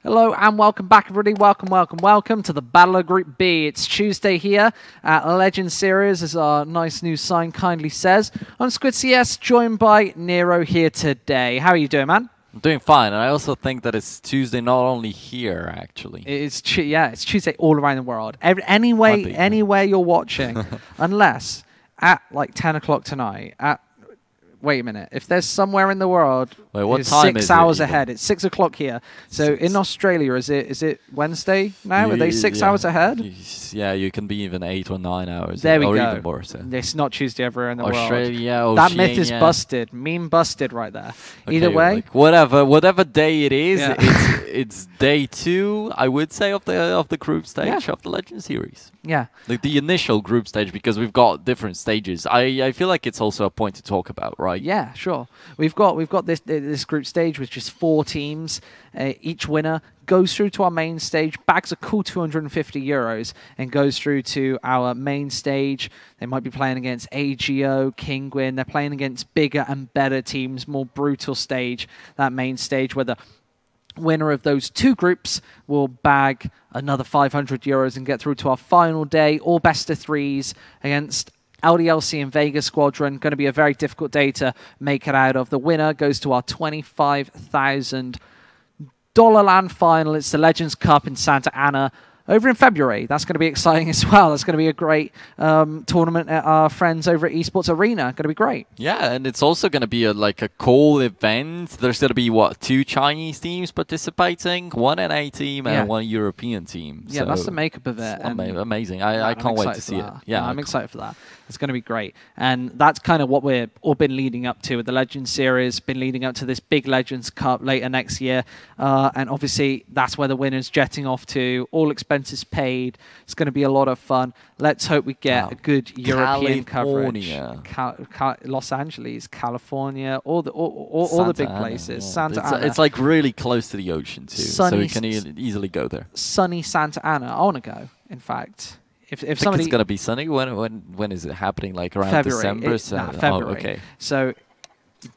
Hello and welcome back, everybody. Welcome to the Battle of Group B. It's Tuesday here at Legend Series, as our nice new sign kindly says. I'm Squid CS, joined by Nero here today. How are you doing, man? I'm doing fine, and I also think that it's Tuesday not only here, actually. It's Tuesday all around the world. Anywhere you're watching, unless at like 10 o'clock tonight, wait a minute. If there's somewhere in the world, wait, what it's time 6 is hours it ahead. It's 6 o'clock here. So in Australia, is it Wednesday now? Are they 6 hours ahead? Yeah, you can be even 8 or 9 hours. There we go. Or even more. So. It's not Tuesday everywhere in the Australia, world. That myth is busted. Meme busted right there. Okay, Either way, like whatever day it is, it's day 2, I would say, of the group stage of the Legend Series. Yeah, like the initial group stage, because we've got different stages. I feel like it's also a point to talk about, right? Yeah, sure. We've got this group stage with just 4 teams. Each winner goes through to our main stage, bags a cool €250, and goes through to our main stage. They might be playing against AGO, Kinguin. They're playing against bigger and better teams, more brutal stage. That main stage where the winner of those 2 groups will bag another €500 and get through to our final day, all best of 3s against LDLC and Vegas Squadron. Going to be a very difficult day to make it out of. The winner goes to our $25,000 LAN final. It's the Legends Cup in Santa Ana over in February. That's going to be exciting as well. That's going to be a great tournament at our friends over at Esports Arena. Going to be great. Yeah, and it's also going to be a cool event. There's going to be, 2 Chinese teams participating, 1 NA team and 1 European team. Yeah, so that's the makeup of it. Amazing. I can't wait to see it. Yeah, I'm excited for that. It's going to be great. And that's kind of what we've all been leading up to with the Legends Series, been leading up to this big Legends Cup later next year. And obviously, that's where the winner's jetting off to, all expenses paid. It's going to be a lot of fun. Let's hope we get a good European coverage. Los Angeles, California, all the big places. Yeah. Santa Ana. It's like really close to the ocean, too. So we can easily go there. Sunny Santa Ana. I want to go, in fact. If somebody, it's going to be sunny, when is it happening? Like around February. December? February. Oh, okay. So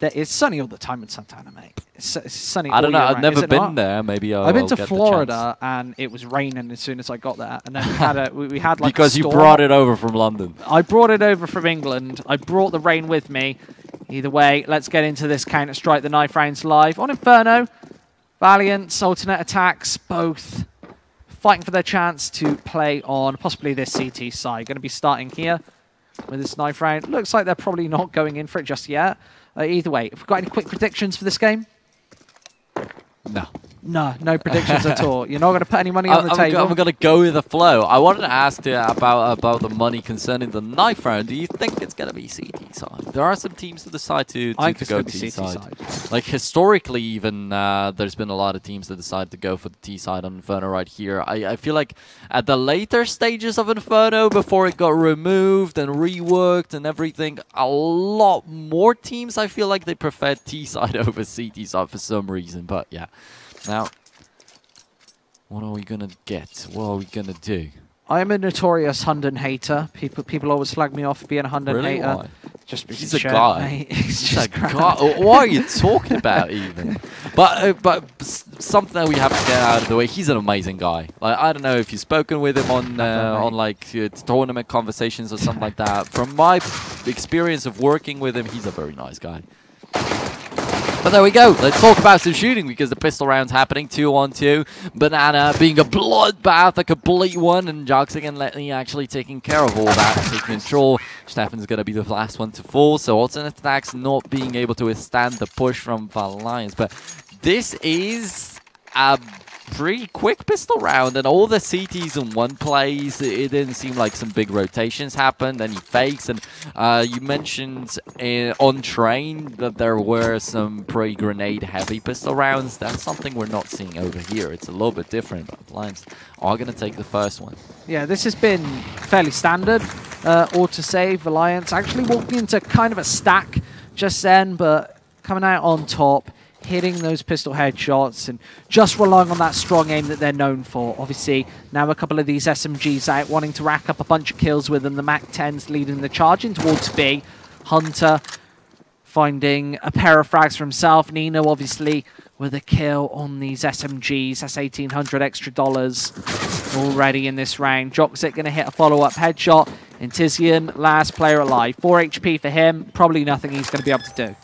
it's sunny all the time in Santa Ana, mate. It's sunny. I don't know. I've never been not? There. Maybe I've been to Florida and it was raining as soon as I got there, and then we had like because a storm. You brought it over from London. I brought it over from England. I brought the rain with me. Either way, let's get into this Counter-Strike the Knife rounds live on Inferno. Valiance, alternate attacks, both fighting for their chance to play on possibly this CT side. Going to be starting here with this knife round. Looks like they're probably not going in for it just yet. Either way, have we got any quick predictions for this game? No. No predictions at all. You're not going to put any money on the table? I'm going to go with the flow. I wanted to ask you about the money concerning the knife round. Do you think it's going to be CT side? There are some teams that decide to go T side. Like historically even, there's been a lot of teams that decide to go for the T side on Inferno right here. I feel like at the later stages of Inferno, before it got removed and reworked and everything, a lot more teams, I feel like they prefer T side over CT side for some reason. But yeah. Now, what are we going to get? What are we going to do? I am a notorious Hunden hater. People always flag me off for being a Hunden hater. Why? Just because he's a guy. He's a guy. What are you talking about even? But something that we have to get out of the way. He's an amazing guy. Like, I don't know if you've spoken with him on like tournament conversations or something like that. From my experience of working with him, he's a very nice guy. But there we go. Let's talk about some shooting because the pistol round's happening 2-on-2. Banana being a bloodbath, a complete one, and Joxing and Letney actually taking care of all that. Taking control. Stefan's going to be the last one to fall. So alternate attacks not being able to withstand the push from Valience. But this is a pretty quick pistol round, and all the CTs in one place. It didn't seem like some big rotations happened, and he fakes. And you mentioned on train that there were some pretty grenade heavy pistol rounds. That's something we're not seeing over here. It's a little bit different, but the Lions are going to take the first one. Yeah, this has been fairly standard. Auto-save, Valiance actually walking into kind of a stack just then, but coming out on top, hitting those pistol headshots and just relying on that strong aim that they're known for. Obviously, now a couple of these SMGs out wanting to rack up a bunch of kills with them. The MAC-10's leading the charge in towards B. Hunter finding a pair of frags for himself. Nino obviously with a kill on these SMGs. That's $1,800 extra dollars already in this round. Joxic going to hit a follow-up headshot. And Tizian, last player alive. 4 HP for him. Probably nothing he's going to be able to do.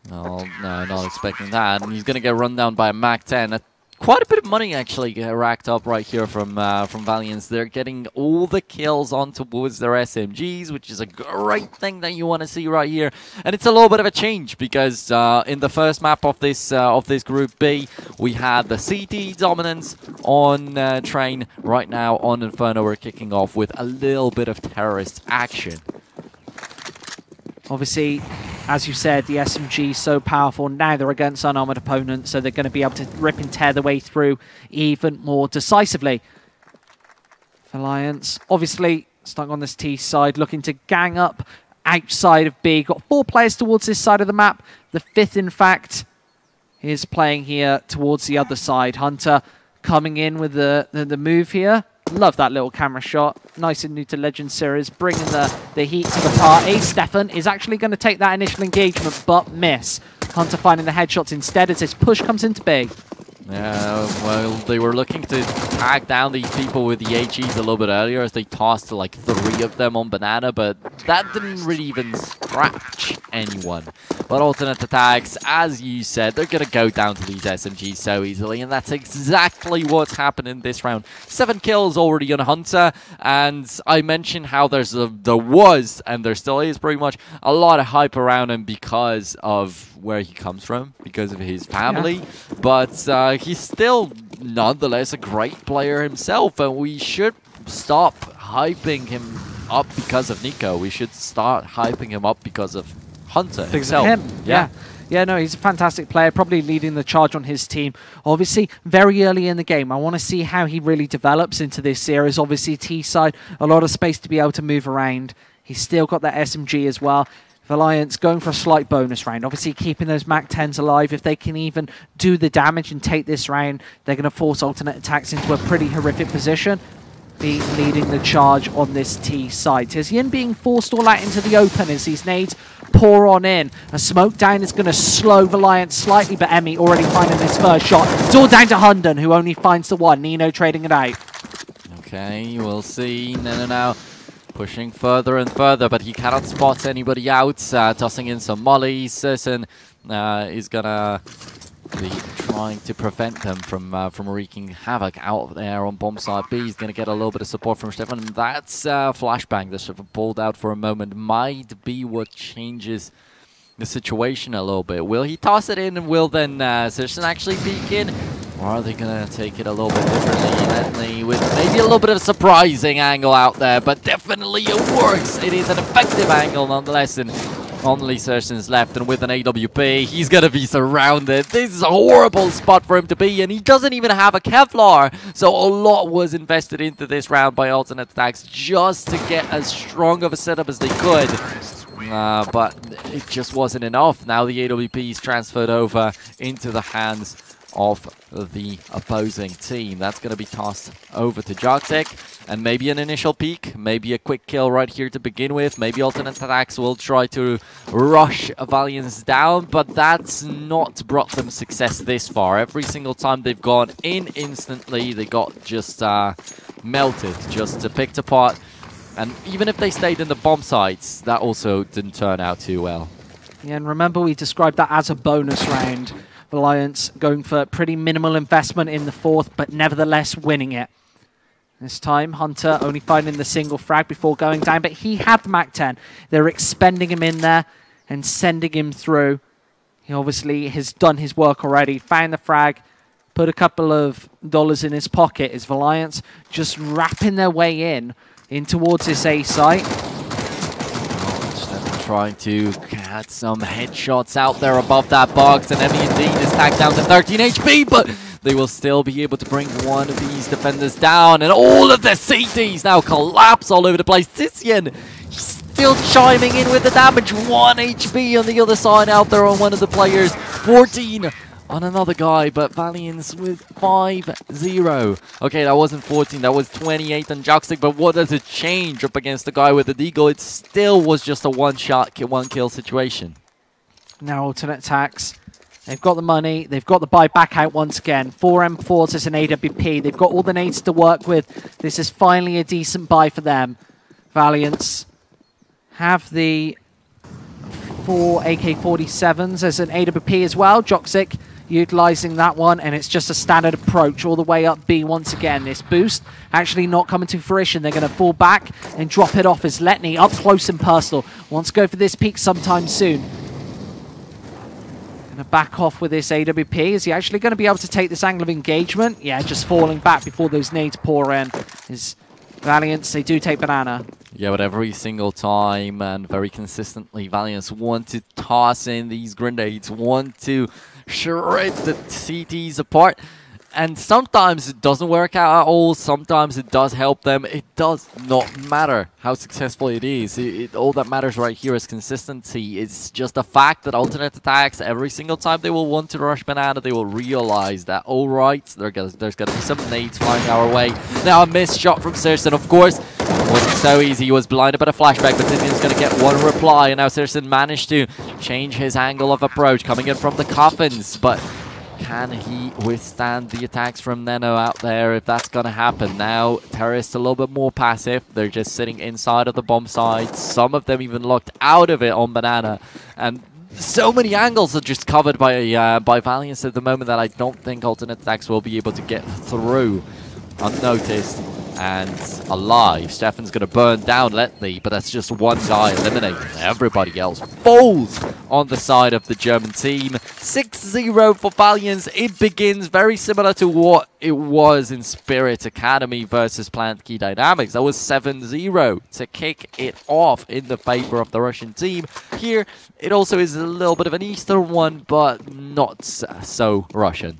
No, not expecting that. And he's going to get run down by a MAC-10. Quite a bit of money actually racked up right here from Valience. They're getting all the kills on towards their SMGs, which is a great thing that you want to see right here. And it's a little bit of a change because in the first map of this Group B, we had the CT dominance on Train. Right now on Inferno, we're kicking off with a little bit of terrorist action. Obviously, as you said, the SMG is so powerful. Now they're against unarmored opponents, so they're going to be able to rip and tear their way through even more decisively. Valience, obviously, stuck on this T side, looking to gang up outside of B. Got 4 players towards this side of the map. The 5th, in fact, is playing here towards the other side. Hunter coming in with the move here. Love that little camera shot. Nice and new to Legend Series, bringing the heat to the party. Stefan is actually going to take that initial engagement, but miss. Hunter finding the headshots instead as this push comes into B. Yeah, well, they were looking to tag down these people with the HEs a little bit earlier as they tossed like 3 of them on Banana, but that didn't really even scratch anyone. But alternate attacks, as you said, they're going to go down to these SMGs so easily, and that's exactly what's happened in this round. 7 kills already on Hunter, and I mentioned how there was, and there still is pretty much, a lot of hype around him because of where he comes from, because of his family, yeah. But he's still nonetheless a great player himself, and we should stop hyping him up because of Nico. We should start hyping him up because of Hunter himself. Yeah. Yeah, no, he's a fantastic player, probably leading the charge on his team. Obviously, very early in the game, I want to see how he really develops into this series. Obviously, T-side, a lot of space to be able to move around. He's still got that SMG as well. Valiance going for a slight bonus round. Obviously, keeping those MAC-10s alive. If they can even do the damage and take this round, they're going to force alternate attacks into a pretty horrific position. Be leading the charge on this T side. Tizian being forced all out into the open as these nades pour on in. A smoke down is going to slow Valiance slightly, but Emmy already finding his first shot. It's all down to Hunden, who only finds the one. Nino trading it out. Okay, we'll see. No, now. Pushing further and further, but he cannot spot anybody out. Tossing in some mollies. Sisson is gonna be trying to prevent them from wreaking havoc out there on bomb side B. He's gonna get a little bit of support from Stefan. That's flashbang that Stefan pulled out for a moment. Might be what changes the situation a little bit. Will he toss it in, and will then Sisson actually peek in? Or are they going to take it a little bit differently, with maybe a little bit of a surprising angle out there, but definitely it works. It is an effective angle nonetheless, and only Sessions left, and with an AWP, he's going to be surrounded. This is a horrible spot for him to be, and he doesn't even have a Kevlar, so a lot was invested into this round by alternate attacks just to get as strong of a setup as they could. But it just wasn't enough. Now the AWP is transferred over into the hands of the opposing team. That's going to be tossed over to Joxic, and maybe an initial peek, maybe a quick kill right here to begin with. Maybe alternate attacks will try to rush Valiance down, but that's not brought them success this far. Every single time they've gone in instantly, they got just melted, just picked apart. And even if they stayed in the bomb sites, that also didn't turn out too well. Yeah, and remember we described that as a bonus round. Valiance going for pretty minimal investment in the 4th, but nevertheless winning it. This time, Hunter only finding the single frag before going down, but he had the MAC-10. They're expending him in there and sending him through. He obviously has done his work already, found the frag, put a couple of dollars in his pocket. Is Valiance just wrapping their way in towards this A site? Trying to get some headshots out there above that box, and Emmy indeed is tagged down to 13 HP, but they will still be able to bring one of these defenders down, and all of the CTs now collapse all over the place. Tizian still chiming in with the damage. 1 HP on the other side out there on one of the players. 14 on another guy, but Valiance with 5-0. Okay, that wasn't 14, that was 28 on Joxic, but what does it change up against the guy with the deagle? It still was just a one-shot, one-kill situation. Now alternate attacks They've got the money. They've got the buy back out once again. 4 M4s as an AWP. They've got all the nades to work with. This is finally a decent buy for them. Valiance have the 4 AK-47s as an AWP as well. Joxic utilizing that one, and it's just a standard approach all the way up B once again. This boost actually not coming to fruition. They're going to fall back and drop it off as Letney up close and personal wants to go for this peak sometime soon. Going to back off with this AWP. Is he actually going to be able to take this angle of engagement? Yeah, just falling back before those nades pour in. Is Valiance, they do take banana. Yeah, but every single time and very consistently, Valiance want to toss in these grenades, want to shred the CTs apart. And sometimes it doesn't work out at all. Sometimes it does help them. It does not matter how successful it is. All that matters right here is consistency. It's just a fact that alternate attacks, every single time they will want to rush banana, they will realize that, all right, there's going to be some nades flying our way. Now a missed shot from Sirson, of course. It wasn't so easy. He was blinded by the flashback, but Titian's going to get one reply. And now Sirson managed to change his angle of approach, coming in from the coffins, but can he withstand the attacks from Neno out there if that's going to happen? Now, Terrorists a little bit more passive. They're just sitting inside of the bomb site. Some of them even locked out of it on banana. And so many angles are just covered by Valiance at the moment that I don't think alternate attacks will be able to get through unnoticed and alive. Stefan's going to burn down Letney, but that's just one guy eliminated. Everybody else falls on the side of the German team. 6-0 for Valiance. It begins very similar to what it was in Spirit Academy versus Plant Key Dynamics. That was 7-0 to kick it off in the favor of the Russian team. Here, it also is a little bit of an Eastern one, but not so Russian.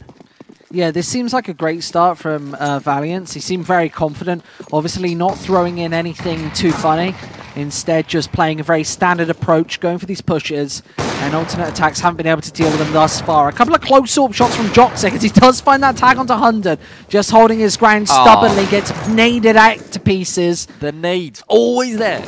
Yeah, this seems like a great start from Valiance. He seemed very confident, obviously not throwing in anything too funny. Instead, just playing a very standard approach, going for these pushes, and alternate attacks haven't been able to deal with them thus far. A couple of close AWP shots from Joxic as he does find that tag onto 100. Just holding his ground stubbornly, gets naded out to pieces. The nades, always there.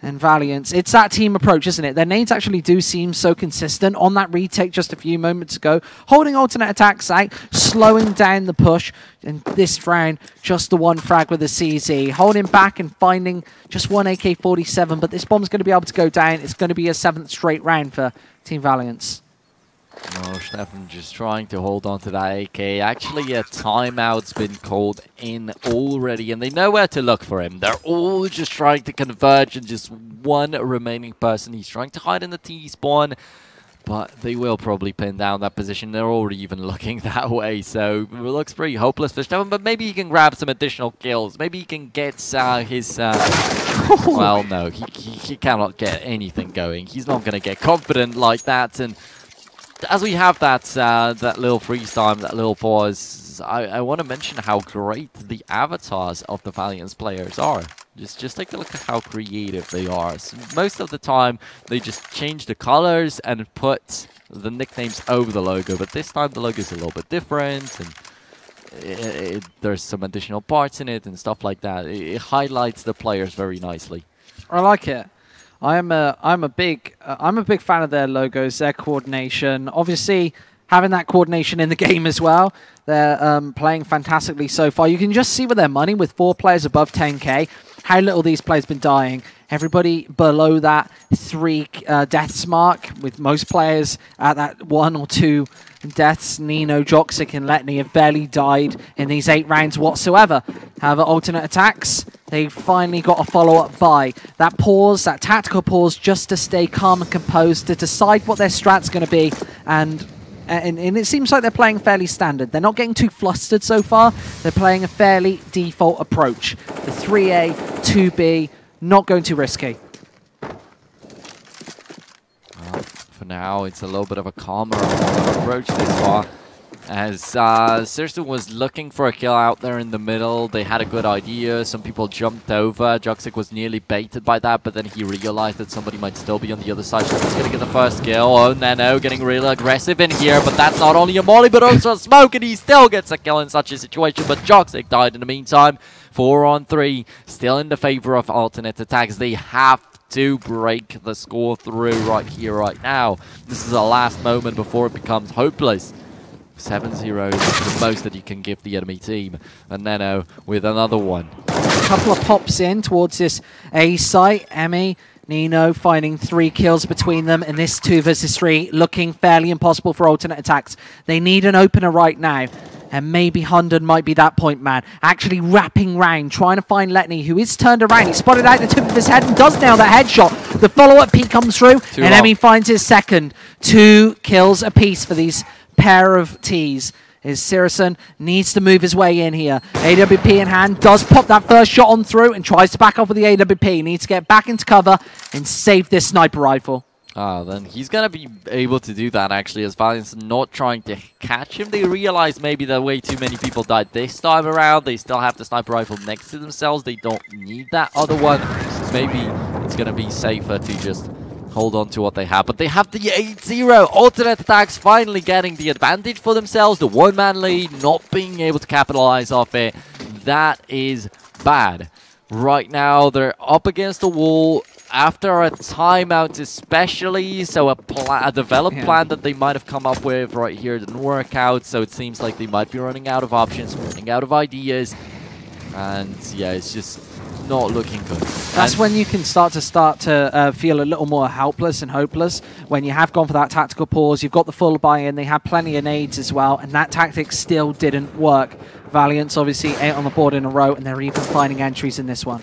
And Valiance, it's that team approach, isn't it? Their nades actually do seem so consistent. On that retake just a few moments ago, holding alternate attacks out, slowing down the push. And this round, just the one frag with the CZ. Holding back and finding just one AK-47, but this bomb's going to be able to go down. It's going to be a 7th straight round for Team Valiance. Oh, Stefan just trying to hold on to that AK. Actually, a timeout's been called in already, and they know where to look for him. They're all just trying to converge, and just one remaining person. He's trying to hide in the T-spawn, but they will probably pin down that position. They're already even looking that way, so it looks pretty hopeless for Stefan, but maybe he can grab some additional kills. Maybe he can get his... well, no, he cannot get anything going. He's not going to get confident like that, and as we have that that little freeze time, that little pause, I want to mention how great the avatars of the Valiance players are. Just take a look at how creative they are. So most of the time, they just change the colors and put the nicknames over the logo. But this time, the logo is a little bit different, and there's some additional parts in it and stuff like that. It highlights the players very nicely. I like it. I'm a big fan of their logos, their coordination. Obviously, having that coordination in the game as well. They're playing fantastically so far. You can just see with their money, with 4 players above 10k, how little these players have been dying. Everybody below that 3 deaths mark, with most players at that 1 or 2 deaths. Nino, Joxic, and Letney have barely died in these 8 rounds whatsoever. However, alternate attacks, they finally got a follow-up buy. That pause, that tactical pause, just to stay calm and composed, to decide what their strat's going to be, and it seems like they're playing fairly standard. They're not getting too flustered so far. They're playing a fairly default approach. The 3A, 2B, not going too risky. For now, it's a little bit of a calmer approach this far. As Sirson was looking for a kill out there in the middle, they had a good idea. Some people jumped over. Joxic was nearly baited by that, but then he realized that somebody might still be on the other side. So he's going to get the first kill. Oh, Nano getting really aggressive in here, but that's not only a molly, but also a smoke, and he still gets a kill in such a situation. But Joxic died in the meantime. 4 on 3, still in the favor of alternate attacks. They have to break the score through right here, right now. This is the last moment before it becomes hopeless. 7-0 is the most that you can give the enemy team. And Neno with another one. A couple of pops in towards this A site. Emmy, Nino finding 3 kills between them, and this 2 versus 3 looking fairly impossible for alternate attacks. They need an opener right now. And maybe Hunden might be that point man. Actually wrapping round, trying to find Letney, who is turned around. He spotted out the tip of his head and does nail that headshot. The follow-up peek comes through, and Emmy finds his second. 2 kills apiece for these pair of Ts. Is Sirison needs to move his way in here. AWP in hand, does pop that first shot on through and tries to back off with the AWP. Needs to get back into cover and save this sniper rifle. Then he's going to be able to do that, actually, as Valiance not trying to catch him. They realize maybe that way too many people died this time around. They still have the sniper rifle next to themselves. They don't need that other one. Maybe it's going to be safer to just hold on to what they have. But they have the 8-0. Alternate attacks finally getting the advantage for themselves. The one-man lead, not being able to capitalize off it. That is bad. Right now, they're up against the wall. After a timeout especially, so a developed plan that they might have come up with right here didn't work out, so it seems like they might be running out of options, running out of ideas, and yeah, it's just not looking good. That's when you can start to feel a little more helpless and hopeless, when you have gone for that tactical pause, you've got the full buy-in, they have plenty of nades as well, and that tactic still didn't work. Valiance obviously 8 on the board in a row, and they're even finding entries in this one.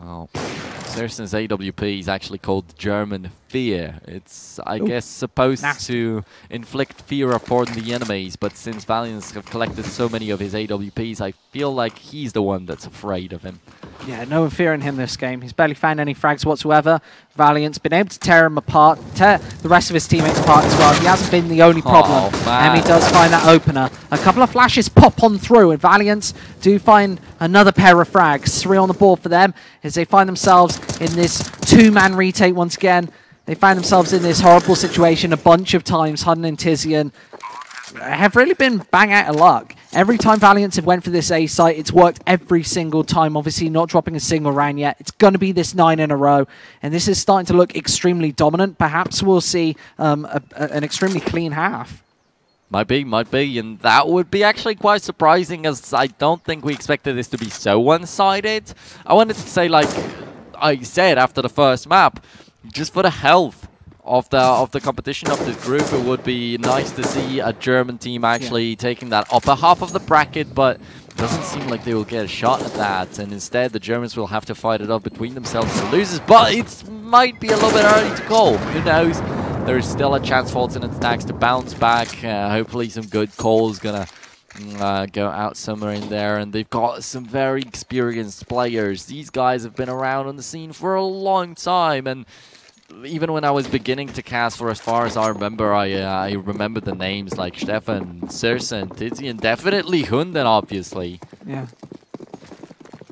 Well, Serson's AWP is actually called German Fear. It's, I guess, supposed to inflict fear upon the enemies, but since Valiance have collected so many of his AWPs, I feel like he's the one that's afraid of him. Yeah, no fear in him this game. He's barely found any frags whatsoever. Valiant's been able to tear him apart, tear the rest of his teammates apart as well. He hasn't been the only problem. And he does find that opener. A couple of flashes pop on through, and Valiance do find another pair of frags. 3 on the board for them as they find themselves in this 2-man retake once again. They find themselves in this horrible situation a bunch of times. Hudden and Tizian have really been bang out of luck. Every time Valiance have went for this A site, it's worked every single time. Obviously not dropping a single round yet. It's going to be this 9 in a row, and this is starting to look extremely dominant. Perhaps we'll see an extremely clean half. Might be, and that would be actually quite surprising, as I don't think we expected this to be so one-sided. I wanted to say, like I said after the first map, just for the health of the competition of this group, it would be nice to see a German team actually taking that upper half of the bracket, but it doesn't seem like they will get a shot at that, and instead the Germans will have to fight it up between themselves as the losers, but it might be a little bit early to call. Who knows? There's still a chance for alternate attacks to bounce back. Hopefully some good calls gonna go out somewhere in there, and they've got some very experienced players. These guys have been around on the scene for a long time, and even when I was beginning to cast, for as far as I remember, I remember the names like Stefan, Sersen, Tizi, and definitely Hunden, obviously. Yeah.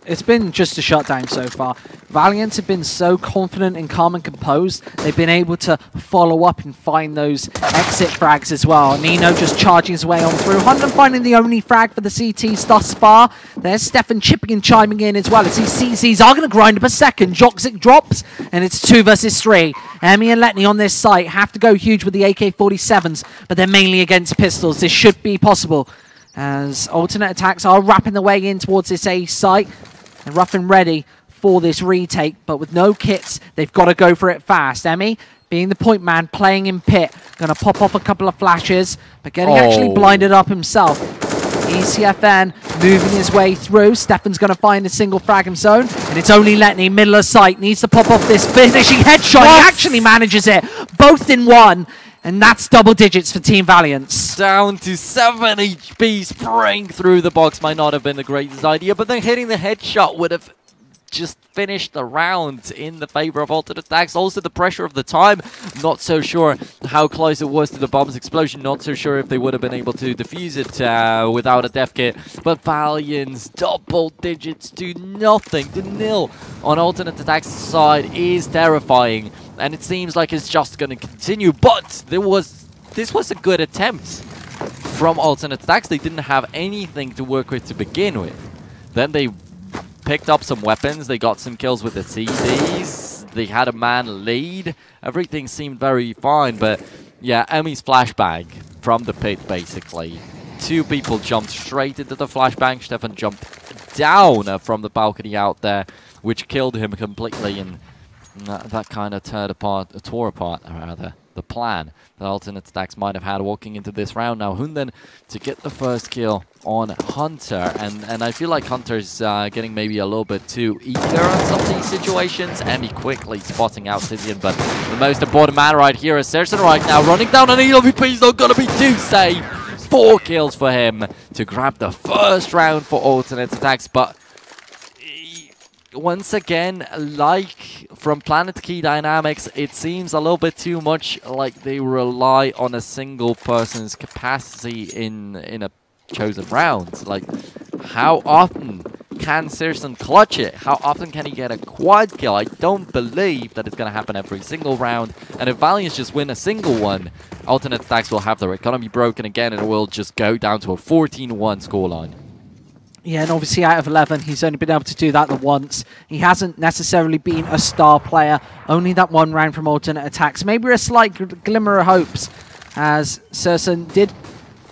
It's been just a shutdown so far. Valiant have been so confident and calm and composed. They've been able to follow up and find those exit frags as well. Nino just charging his way on through. Hunden finding the only frag for the CTs thus far. There's Stefan chipping and chiming in as well as these CCs are going to grind up a second. Joxic drops, and it's 2 versus 3. Emmy and Letney on this site have to go huge with the AK-47s, but they're mainly against pistols. This should be possible, as alternate attacks are wrapping their way in towards this A site. And rough and ready for this retake, but with no kits, they've got to go for it fast. Emmy, being the point man, playing in pit, going to pop off a couple of flashes, but getting actually blinded up himself. ECFN moving his way through. Stefan's going to find a single frag of his own, and it's only Letney, middle of sight, needs to pop off this finishing headshot. He actually manages it, both in one. And that's double digits for Team Valiance. Down to 7 HP, spraying through the box might not have been the greatest idea, but then hitting the headshot would have just finished the round in the favor of alternate attacks. Also the pressure of the time, not so sure how close it was to the bomb's explosion, not so sure if they would have been able to defuse it without a death kit. But Valiance, double digits to nothing, to nil on alternate attacks side is terrifying. And it seems like it's just going to continue, but this was a good attempt from alternate attacks. They didn't have anything to work with to begin with. Then they picked up some weapons. They got some kills with the CDs. They had a man lead. Everything seemed very fine, but yeah, Emmy's flashbang from the pit, basically. 2 people jumped straight into the flashbang. Stefan jumped down from the balcony out there, which killed him completely, and that kind of tore apart the plan that Alternate Stacks might have had walking into this round. Now Hunden to get the first kill on Hunter, and I feel like Hunter's getting maybe a little bit too eager on some of these situations. Emmy quickly spotting out Tizian, but the most important man right here is Serson right now, running down an EWP. He's not going to be too safe. 4 kills for him to grab the first round for Alternate Attacks, but once again, like from Planet Key Dynamics, it seems a little bit too much like they rely on a single person's capacity in a chosen round. Like, how often can Serson clutch it? How often can he get a quad kill? I don't believe that it's going to happen every single round. And if Valiance just win a single one, Alternate Attacks will have their economy broken again, and it will just go down to a 14-1 scoreline. Yeah, and obviously out of 11, he's only been able to do that the once. He hasn't necessarily been a star player. Only that one round from Alternate Attacks. Maybe a slight glimmer of hopes, as Serson did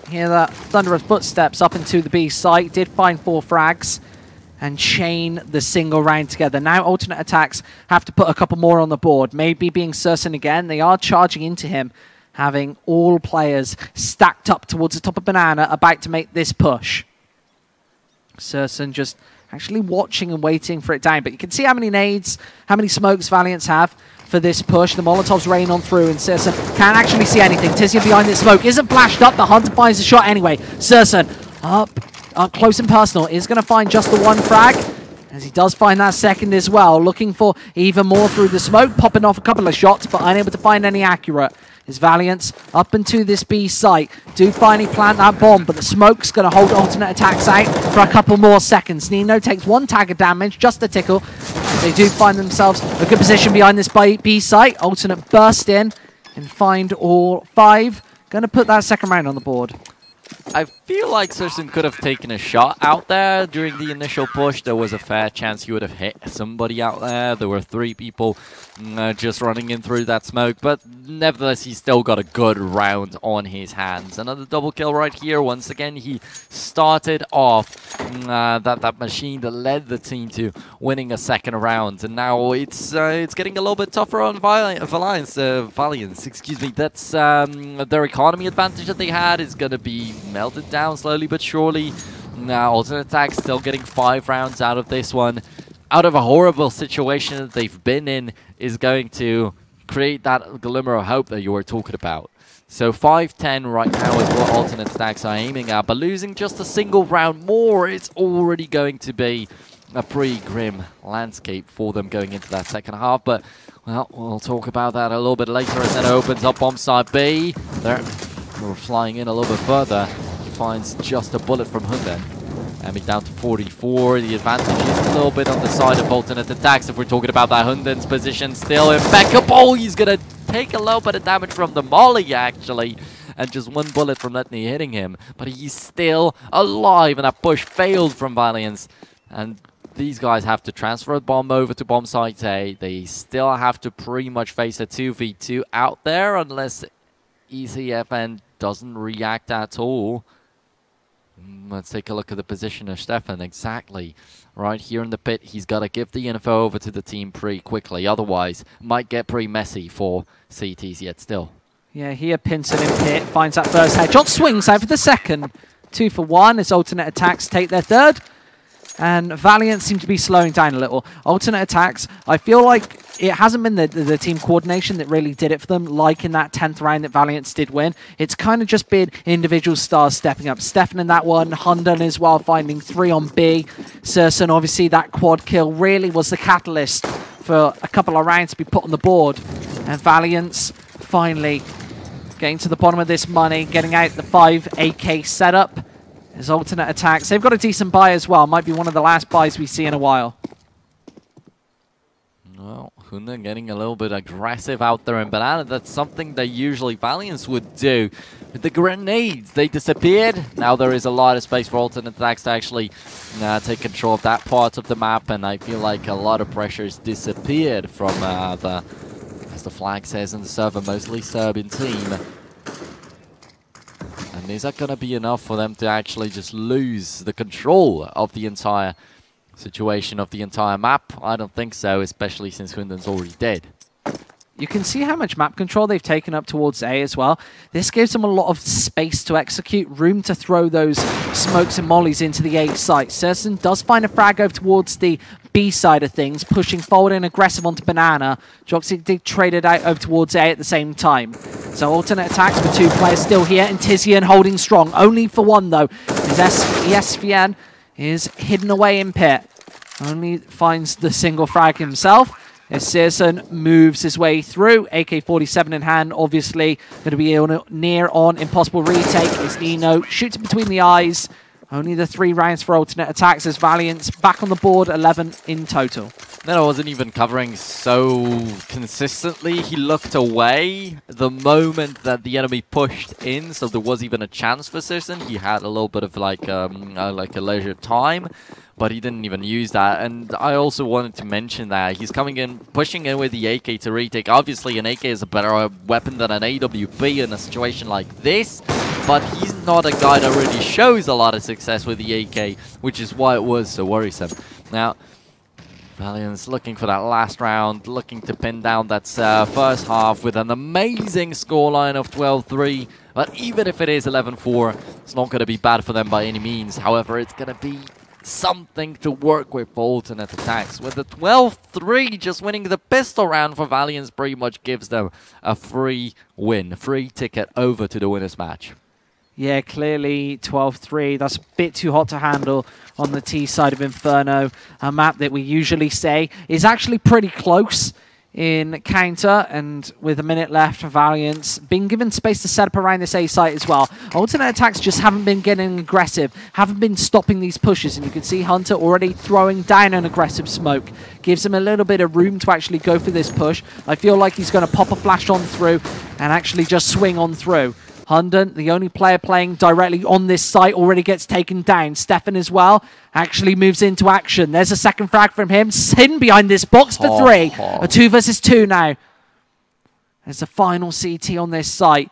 hear that thunderous footsteps up into the B site, did find 4 frags, and chain the single round together. Now Alternate Attacks have to put a couple more on the board. Maybe being Serson again, they are charging into him, having all players stacked up towards the top of Banana, about to make this push. Serson just actually watching and waiting for it down. But you can see how many nades, how many smokes Valiance have for this push. The Molotovs rain on through, and Serson can't actually see anything. Tizian behind this smoke isn't flashed up. The Hunter finds the shot anyway. Serson up close and personal is going to find just the 1 frag, as he does find that second as well. Looking for even more through the smoke, popping off a couple of shots, but unable to find any accurate. Is Valiance up into this B site. Do finally plant that bomb, but the smoke's going to hold Alternate Attacks out for a couple more seconds. Nino takes 1 tag of damage, just a tickle. They do find themselves a good position behind this B site. Alternate burst in and find all 5. Going to put that second round on the board. I feel like Serson could have taken a shot out there during the initial push. There was a fair chance he would have hit somebody out there. There were 3 people just running in through that smoke, but nevertheless, he still got a good round on his hands. Another double kill right here. Once again, he started off that machine that led the team to winning a second round, and now it's getting a little bit tougher on Valiance. Excuse me. That's their economy advantage that they had is going to be melted down slowly but surely. Now Alternate Attacks still getting 5 rounds out of this one. Out of a horrible situation that they've been in is going to create that glimmer of hope that you were talking about. So 5-10 right now is what Alternate Stacks are aiming at, but losing just a single round more, it's already going to be a pretty grim landscape for them going into that second half. But, well, we'll talk about that a little bit later as that opens up bomb side B. We're flying in a little bit further. He finds just a bullet from Hunden. And he's down to 44. The advantage is a little bit on the side of Alternate Attacks. If we're talking about that, Hunden's position still impeccable. He's going to take a little bit of damage from the molly, actually. And just 1 bullet from Letney hitting him. But he's still alive, and that push failed from Valiance. And these guys have to transfer a bomb over to bomb site A. They still have to pretty much face a 2v2 out there, unless ECFN doesn't react at all. Let's take a look at the position of Stefan. Exactly. Right here in the pit, he's got to give the info over to the team pretty quickly. Otherwise, might get pretty messy for CTs yet still. Yeah, here Pinson in pit finds that first headshot. Swings out for the second. 2 for 1 as Alternate Attacks take their third. And Valiant seem to be slowing down a little. Alternate Attacks, I feel like it hasn't been the team coordination that really did it for them, like in that 10th round that Valiant did win. It's kind of just been individual stars stepping up. Stefan in that one, Hunden as well, finding 3 on B. Serson, obviously, that quad kill really was the catalyst for a couple of rounds to be put on the board. And Valiant's finally getting to the bottom of this money, getting out the 5 AK setup. As Alternate Attacks, they've got a decent buy as well. Might be one of the last buys we see in a while. Well, Hunden getting a little bit aggressive out there in Banana. That's something that usually Valiance would do. With the grenades, they disappeared. Now there is a lot of space for alternate attacks to actually take control of that part of the map, and I feel like a lot of pressure has disappeared from as the flag says in the server, mostly Serbian team. And is that going to be enough for them to actually just lose the control of the entire situation of the entire map? I don't think so, especially since Hunden's already dead. You can see how much map control they've taken up towards A as well. This gives them a lot of space to execute, room to throw those smokes and mollies into the A site. Sersen does find a frag over towards the B side of things, pushing forward and aggressive onto Banana. Joxic did trade it out over towards A at the same time. So alternate attacks with 2 players still here, and Tizian holding strong. Only for 1 though. His ESVN is hidden away in pit. Only finds the single frag himself. As Searson moves his way through, AK-47 in hand, obviously going to be near on impossible retake. As Nino shoots between the eyes. Only the 3 rounds for alternate attacks as Valiance back on the board, 11 in total. Nino wasn't even covering so consistently. He looked away the moment that the enemy pushed in, so there was even a chance for Searson. He had a little bit of like a leisure time, but he didn't even use that. And I also wanted to mention that he's coming in, pushing in with the AK to retake. Obviously, an AK is a better weapon than an AWP in a situation like this, but he's not a guy that really shows a lot of success with the AK, which is why it was so worrisome. Now, Valiance looking for that last round, looking to pin down that first half with an amazing scoreline of 12-3. But even if it is 11-4, it's not going to be bad for them by any means. However, it's going to be something to work with for alternate attacks. With the 12-3, just winning the pistol round for Valiance pretty much gives them a free win, a free ticket over to the winners match. Yeah, clearly 12-3. That's a bit too hot to handle on the T side of Inferno. A map that we usually say is actually pretty close in counter, and with a minute left for Valiance, being given space to set up around this A site as well. Alternate attacks just haven't been getting aggressive, haven't been stopping these pushes, and you can see Hunter already throwing down an aggressive smoke. Gives him a little bit of room to actually go for this push. I feel like he's going to pop a flash on through and actually just swing on through. Hunden, the only player playing directly on this site, already gets taken down. Stefan as well actually moves into action. There's a second frag from him. Hidden behind this box for 3. A 2 versus 2 now. There's a final CT on this site.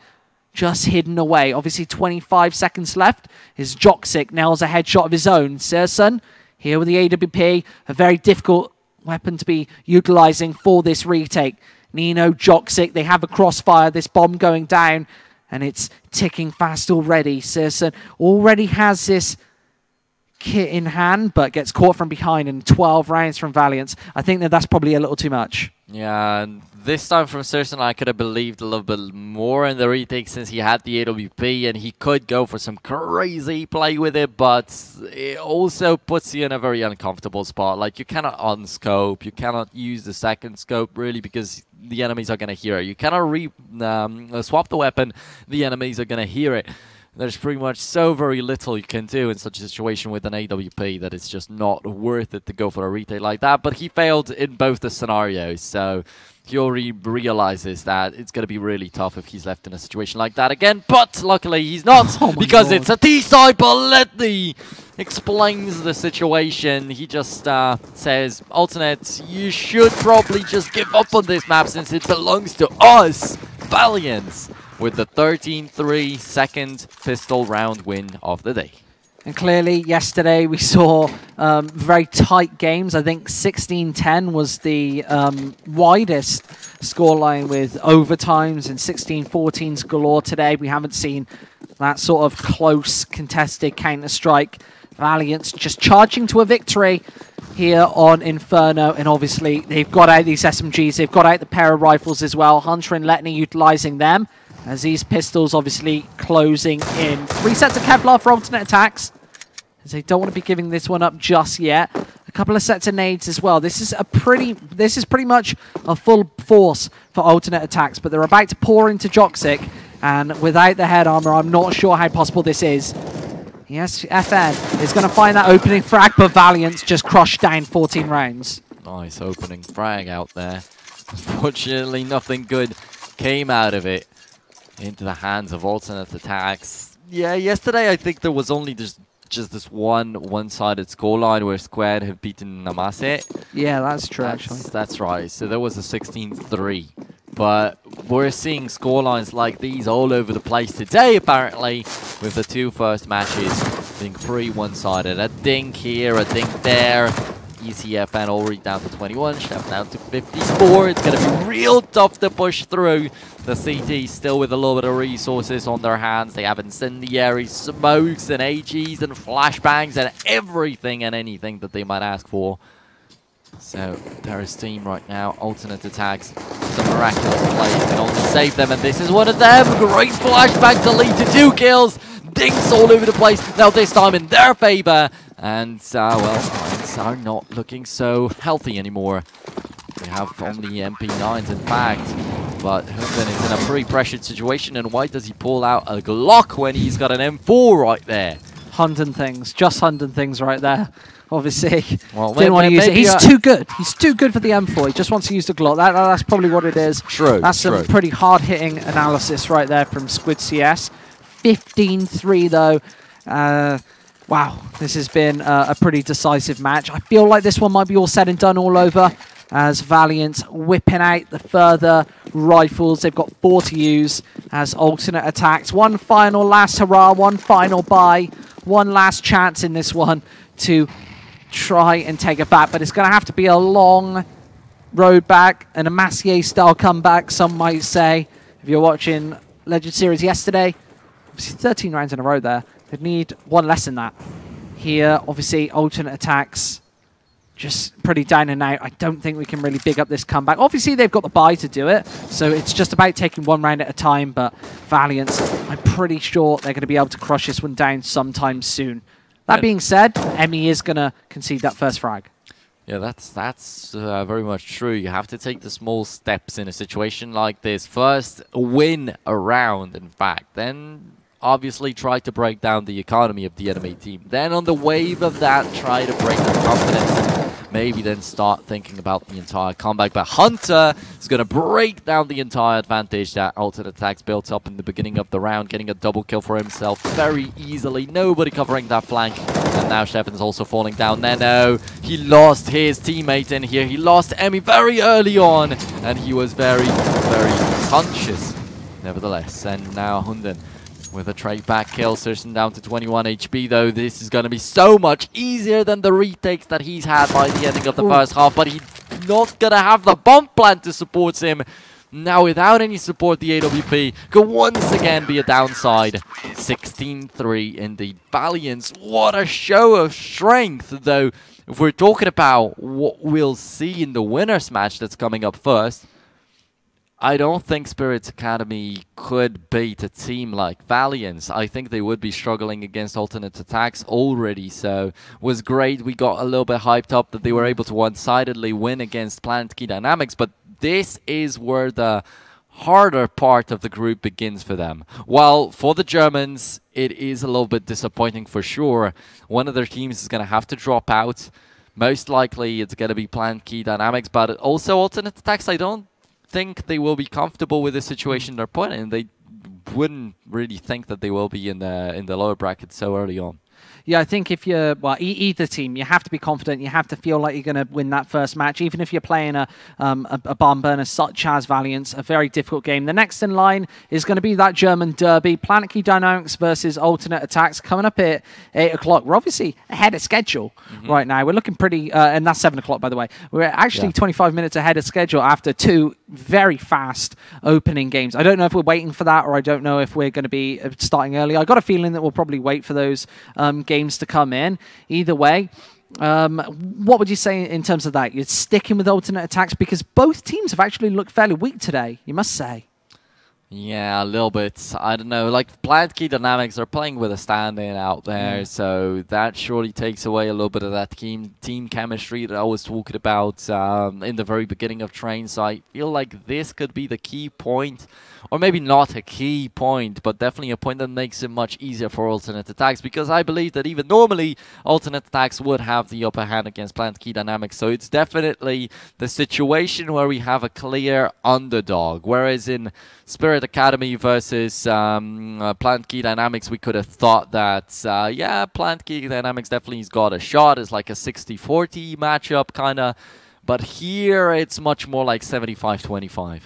Just hidden away. Obviously 25 seconds left. His Joxic nails a headshot of his own. Serson here with the AWP. A very difficult weapon to be utilizing for this retake. Nino, Joxic, they have a crossfire. This bomb going down. And it's ticking fast already. Serson already has this kit in hand, but gets caught from behind in 12 rounds from Valiance. I think that that's probably a little too much. Yeah, and this time from Serson, I could have believed a little bit more in the retake since he had the AWP and he could go for some crazy play with it, but it also puts you in a very uncomfortable spot. Like, you cannot unscope, you cannot use the second scope really because the enemies are going to hear it. You cannot swap the weapon, the enemies are going to hear it. There's pretty much so very little you can do in such a situation with an AWP that it's just not worth it to go for a retake like that. But he failed in both the scenarios, so he already realizes that it's going to be really tough if he's left in a situation like that again. But luckily he's not, because it's a T-side. Boletti explains the situation. He just says, alternate, you should probably just give up on this map since it belongs to us, Valiance, with the 13-3 second pistol round win of the day. And clearly, yesterday we saw very tight games. I think 16-10 was the widest scoreline with overtimes, and 16-14s galore today. We haven't seen that sort of close, contested Counter-Strike. Valiance just charging to a victory here on Inferno, and obviously they've got out these SMGs, they've got out the pair of rifles as well. Hunter and Letney utilizing them, as these pistols obviously closing in. 3 sets of Kevlar for alternate attacks, as they don't want to be giving this one up just yet. A couple of sets of nades as well. This is pretty much a full force for alternate attacks, but they're about to pour into Joxic, and without the head armor, I'm not sure how possible this is. Yes, FN is going to find that opening frag, but Valiance just crushed down 14 rounds. Nice opening frag out there. Unfortunately, nothing good came out of it into the hands of alternate attacks. Yeah, yesterday I think there was only just this one-sided scoreline where Squared have beaten Namase. Yeah, that's true, actually. That's right. So there was a 16-3. But we're seeing scorelines like these all over the place today, apparently, with the two first matches being pretty one-sided. A dink here, a dink there. ECFN already down to 21, Chef down to 54. It's going to be real tough to push through. The CT still with a little bit of resources on their hands. They have incendiary smokes and AGs and flashbangs and everything and anything that they might ask for. So, Terra's team right now, alternate attacks. Some miraculous plays can only save them, and this is one of them. Great flashbang to lead to 2 kills. Dinks all over the place, now this time in their favor. And, well, things are not looking so healthy anymore. They have only MP9s, in fact. But Hunden is in a pretty pressured situation, and why does he pull out a Glock when he's got an M4 right there? Hunden things, just Hunden things right there. Obviously, well, didn't want to use it. He's too good. He's too good for the M4. He just wants to use the Glock. That's probably what it is. True. That's some pretty hard-hitting analysis right there from Squid CS. 15-3 though. Wow, this has been a pretty decisive match. I feel like this one might be all said and done all over, as Valiance whipping out the further rifles. They've got 4 to use as alternate attacks. One final last hurrah, one final buy, one last chance in this one to try and take it back. But it's going to have to be a long road back and a Massier-style comeback, some might say. If you're watching Legend Series yesterday, obviously 13 rounds in a row there. They'd need one less than that. Here, obviously, alternate attacks just pretty down and out. I don't think we can really big up this comeback. Obviously, they've got the buy to do it, so it's just about taking one round at a time. But Valiance, I'm pretty sure they're going to be able to crush this one down sometime soon. That being said, ME is going to concede that first frag. Yeah, that's very much true. You have to take the small steps in a situation like this. First, win a round, in fact. Then, obviously, try to break down the economy of the enemy team. Then, on the wave of that, try to break their confidence and maybe then start thinking about the entire comeback. But Hunter is going to break down the entire advantage that alternate attacks built up in the beginning of the round, getting a double kill for himself very easily. Nobody covering that flank. And now Stefan's also falling down. Neno, he lost his teammate in here. He lost Emmy very early on, and he was very, very conscious, nevertheless. And now Hunden with a trade back kill, Serson down to 21 HP, though. This is going to be so much easier than the retakes that he's had by the ending of the first half, but he's not going to have the bomb plant to support him. Now, without any support, the AWP could once again be a downside. 16-3 indeed. Valiance, what a show of strength, though. If we're talking about what we'll see in the winners match that's coming up first, I don't think Spirits Academy could beat a team like Valiance. I think they would be struggling against alternate attacks already, so it was great. We got a little bit hyped up that they were able to one-sidedly win against Planet Key Dynamics, but this is where the harder part of the group begins for them. While for the Germans, it is a little bit disappointing for sure. One of their teams is going to have to drop out. Most likely it's going to be Planet Key Dynamics, but also alternate attacks, I don't think they will be comfortable with the situation they're put in. They wouldn't really think that they will be in the lower bracket so early on. Yeah, I think if you're, well, either team, you have to be confident. You have to feel like you're going to win that first match, even if you're playing a barn burner such as Valiance, a very difficult game. The next in line is going to be that German derby, Planet Key Dynamics versus Alternate Attacks, coming up at 8 o'clock. We're obviously ahead of schedule right now. We're looking pretty, and that's 7 o'clock, by the way. We're actually 25 minutes ahead of schedule after 2 very fast opening games. I don't know if we're waiting for that, or I don't know if we're going to be starting early. I got a feeling that we'll probably wait for those games to come in. Either way, what would you say in terms of that? You're sticking with alternate attacks because both teams have actually looked fairly weak today, you must say. Yeah, a little bit. I don't know. Like, Plant Key Dynamics are playing with a stand-in out there, so that surely takes away a little bit of that team chemistry that I was talking about in the very beginning of Train. So I feel like this could be the key point, or maybe not a key point, but definitely a point that makes it much easier for Alternate Attacks, because I believe that even normally Alternate Attacks would have the upper hand against Plant Key Dynamics. So it's definitely the situation where we have a clear underdog, whereas in Spirit Academy versus Plant Key Dynamics, we could have thought that, yeah, Plant Key Dynamics definitely has got a shot. It's like a 60-40 matchup, kind of. But here, it's much more like 75-25.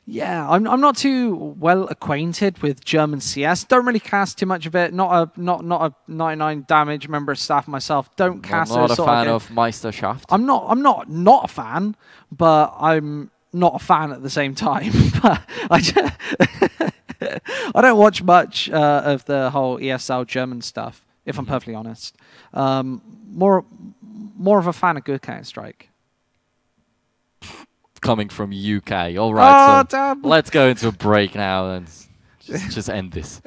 Yeah, I'm not too well acquainted with German CS. Don't really cast too much of it. Not a 99 damage member of staff myself. Don't cast. Not a fan of Meisterschaft. I'm not a fan, but I'm not a fan at the same time. But I don't watch much of the whole ESL German stuff, if I'm perfectly honest. More of a fan of good Counter-Strike. Coming from UK. All right, so damn. let's go into a break now and just end this.